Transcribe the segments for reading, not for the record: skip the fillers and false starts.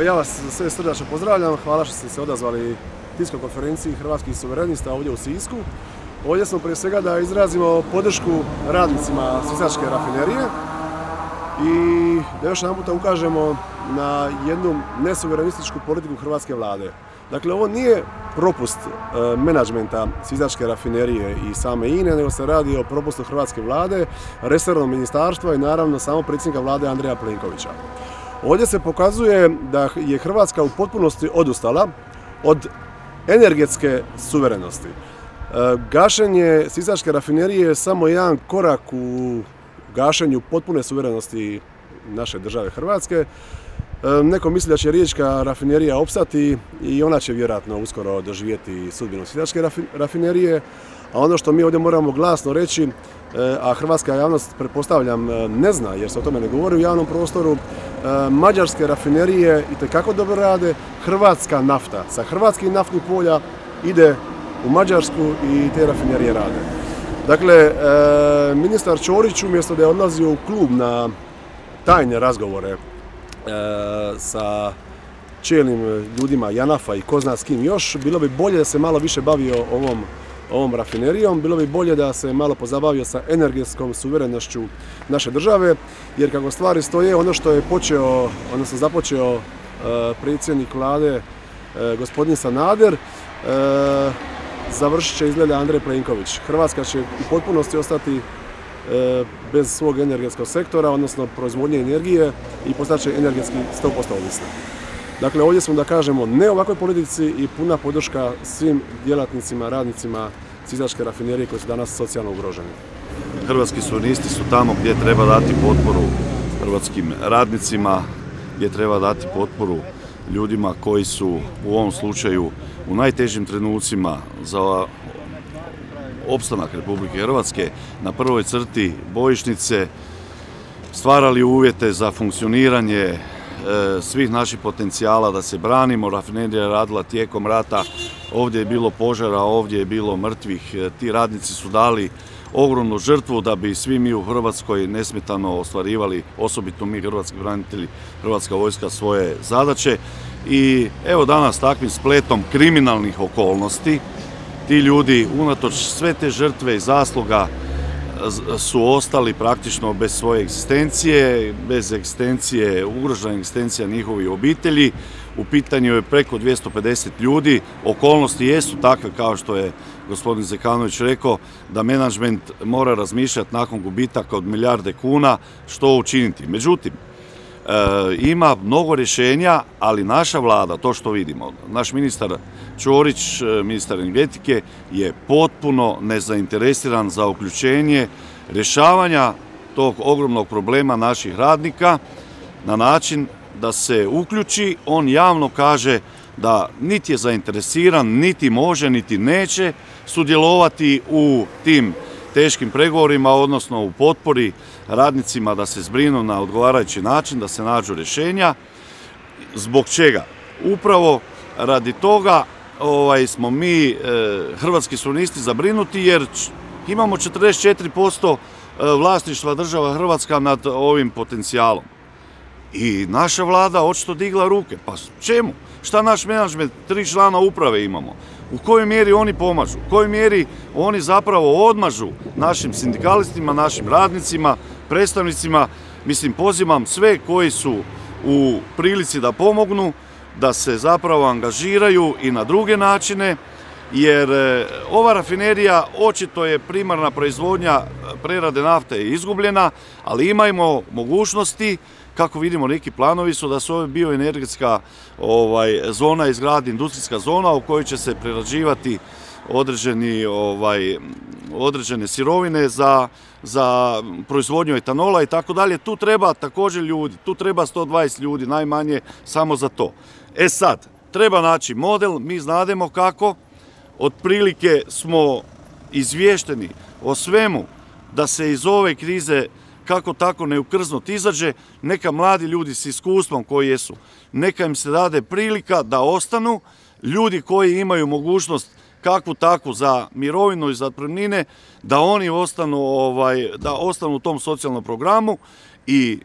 Ja vas sve srdačno pozdravljam, hvala što ste se odazvali tiskoj konferenciji Hrvatskih suverenista ovdje u Sisku. Ovdje smo prije svega da izrazimo podršku radnicima sisačke rafinerije i da još jedan puta ukažemo na jednu nesuverenističku politiku hrvatske vlade. Dakle, ovo nije propust menadžmenta sisačke rafinerije i same INA-e, nego se radi o propustu hrvatske vlade, resornog ministarstva i naravno samo predsjednika vlade Andreja Plenkovića. Ovdje se pokazuje da je Hrvatska u potpunosti odustala od energetske suverenosti. Gašenje sisačke rafinerije je samo jedan korak u gašenju potpune suverenosti naše države Hrvatske. Neko misli da će riječka rafinerija opstati i ona će vjerojatno uskoro doživjeti sudbinu sisačke rafinerije, a ono što mi ovdje moramo glasno reći, a hrvatska javnost, pretpostavljam, ne zna jer se o tome ne govori u javnom prostoru, mađarske rafinerije itekako dobro rade, hrvatska nafta sa hrvatskih naftnih polja ide u Mađarsku i te rafinerije rade. Dakle, ministar Ćorić umjesto da je odlazio u klub na tajne razgovore sa čelnim ljudima JANAF-a i ko zna s kim još, bilo bi bolje da se malo više bavio ovom rafinerijom, bilo bi bolje da se malo pozabavio sa energetskom suverenošću naše države, jer kako stvari stoje, ono što je počeo, odnosno započeo predsjednik vlade gospodin Sanader, završit će izgleda Andrej Plenković. Hrvatska će u potpunosti ostati bez svog energetskog sektora, odnosno proizvodnje energije i postaće energetski 100% ovisna. Dakle, ovdje smo da kažemo ne ovakvoj politici i puna podrška svim djelatnicima, radnicima sisačke rafinerije koji su danas socijalno ugroženi. Hrvatski suverenisti su tamo gdje treba dati potporu hrvatskim radnicima, gdje treba dati potporu ljudima koji su u ovom slučaju u najtežim trenucima za opstanak Republike Hrvatske na prvoj crti bojišnice stvarali uvjete za funkcioniranje svih naših potencijala da se branimo. Rafinerija je radila tijekom rata, ovdje je bilo požara, ovdje je bilo mrtvih. Ti radnici su dali ogromnu žrtvu da bi svi mi u Hrvatskoj nesmetano ostvarivali, osobito mi hrvatski branitelji, Hrvatska vojska, svoje zadaće. I evo danas takvim spletom kriminalnih okolnosti ti ljudi unatoč sve te žrtve i zasluga su ostali praktično bez svoje egzistencije, bez egzistencije, ugrožena egzistencija njihovih obitelji. U pitanju je preko 250 ljudi. Okolnosti jesu takve kao što je gospodin Zekanović rekao, da menadžment mora razmišljati nakon gubitaka od milijarde kuna što učiniti. Međutim, ima mnogo rješenja, ali naša vlada, to što vidimo, naš ministar Ćorić, ministar energetike, je potpuno nezainteresiran za uključenje rješavanja tog ogromnog problema naših radnika na način da se uključi. On javno kaže da niti je zainteresiran, niti može, niti neće sudjelovati u tim teškim pregovorima, odnosno u potpori radnicima da se zbrinu na odgovarajući način, da se nađu rješenja. Zbog čega? Upravo radi toga smo mi hrvatski suverenisti zabrinuti jer imamo 44% vlasništva država Hrvatska nad ovim potencijalom. I naša vlada očito digla ruke. Pa čemu? Šta naš menadžment, 3 člana uprave imamo? U kojoj mjeri oni pomažu? U kojoj mjeri oni zapravo odmažu našim sindikalistima, našim radnicima, predstavnicima? Mislim, pozivam sve koji su u prilici da pomognu, da se zapravo angažiraju i na druge načine, jer ova rafinerija očito je primarna proizvodnja prerade nafte je izgubljena, ali imajmo mogućnosti, kako vidimo neki planovi su da se ova bioenergetska zona izgradi, industrijska zona u kojoj će se prerađivati određene sirovine za proizvodnju etanola i tako dalje. Tu treba također ljudi, tu treba 120 ljudi najmanje samo za to. E sad, treba naći model, mi znademo kako, otprilike smo izvješteni o svemu da se iz ove krize kako tako neukrznuto izađe. Neka mladi ljudi s iskustvom koji jesu, neka im se dade prilika da ostanu, ljudi koji imaju mogućnost kakvu takvu za mirovinu i za otpremnine, da oni ostanu u tom socijalnom programu i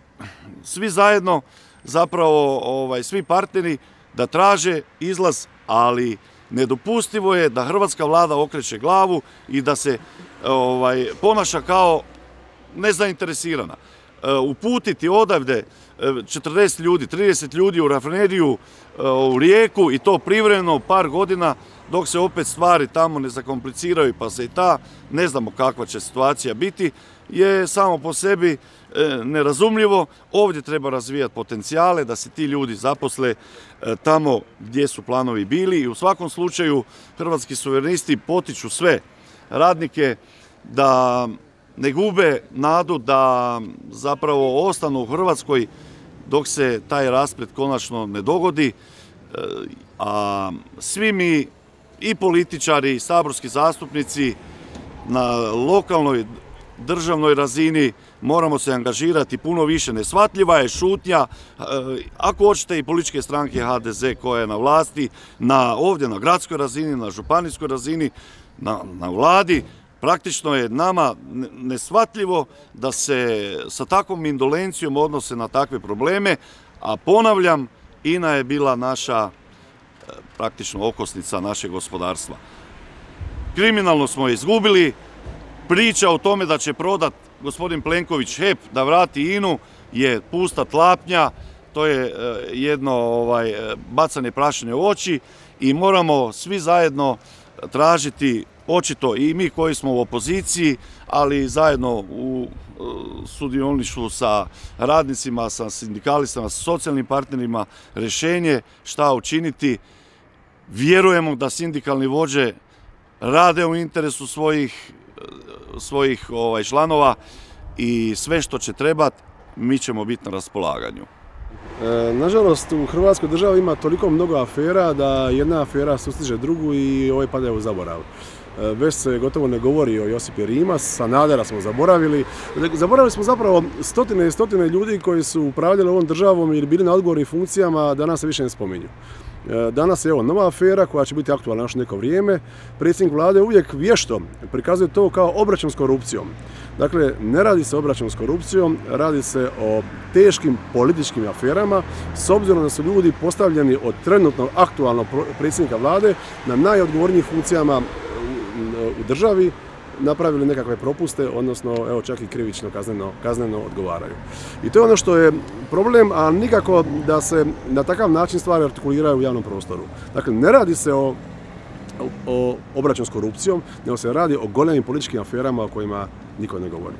svi zajedno zapravo svi partneri da traže izlaz, ali nedopustivo je da hrvatska vlada okreće glavu i da se ponaša kao nezainteresirana. Uputiti odavde 40 ljudi, 30 ljudi u rafineriju u Rijeku i to privremeno par godina dok se opet stvari tamo ne zakompliciraju pa se i ta, ne znamo kakva će situacija biti, je samo po sebi nerazumljivo. Ovdje treba razvijati potencijale da se ti ljudi zaposle tamo gdje su planovi bili i u svakom slučaju Hrvatski suverenisti potiču sve radnike da ne gube nadu, da zapravo ostanu u Hrvatskoj dok se taj rasplet konačno ne dogodi, a svi mi i političari i saborski zastupnici na lokalnoj državnoj razini moramo se angažirati puno više. Neshvatljiva je šutnja, ako hoćete i političke stranke HDZ koja je na vlasti, ovdje na gradskoj razini, na županijskoj razini, na vladi. Praktično je nama neshvatljivo da se sa takvom indolencijom odnose na takve probleme, a ponavljam, INA je bila naša praktično okosnica našeg gospodarstva. Kriminalno smo je izgubili, priča o tome da će prodat gospodin Plenković HEP, da vrati INA-u je pusta tlapnja, to je jedno bacanje prašine u oči i moramo svi zajedno tražiti, očito i mi koji smo u opoziciji, ali zajedno u sudioništvu sa radnicima, sa sindikalistama, sa socijalnim partnerima, rješenje šta učiniti. Vjerujemo da sindikalni vođe rade u interesu svojih članova i sve što će trebati, mi ćemo biti na raspolaganju. Nažalost, u Hrvatskoj državi ima toliko mnogo afera da jedna afera sustiže drugu i padaju u zaborav. Već se gotovo ne govori o Josipi Rimac, Sanadera smo zaboravili. Zaboravili smo zapravo stotine i stotine ljudi koji su upravljali ovom državom ili bili na odgovornim funkcijama, danas se više ne spominju. Danas je nova afera koja će biti aktualna još neko vrijeme. Predsjednik vlade uvijek vješto prikazuje to kao obračun s korupcijom. Dakle, ne radi se o obračunu s korupcijom, radi se o teškim političkim aferama, s obzirom da su ljudi postavljeni od trenutno aktualnog predsjednika vlade na najodgovornijim funkcijama u državi, napravili nekakve propuste, odnosno čak i krivično kazneno odgovaraju. I to je ono što je problem, a nikako da se na takav način stvari artikuliraju u javnom prostoru. Dakle, ne radi se o obračunu s korupcijom, nego se radi o golemim političkim aferama o kojima niko ne govori.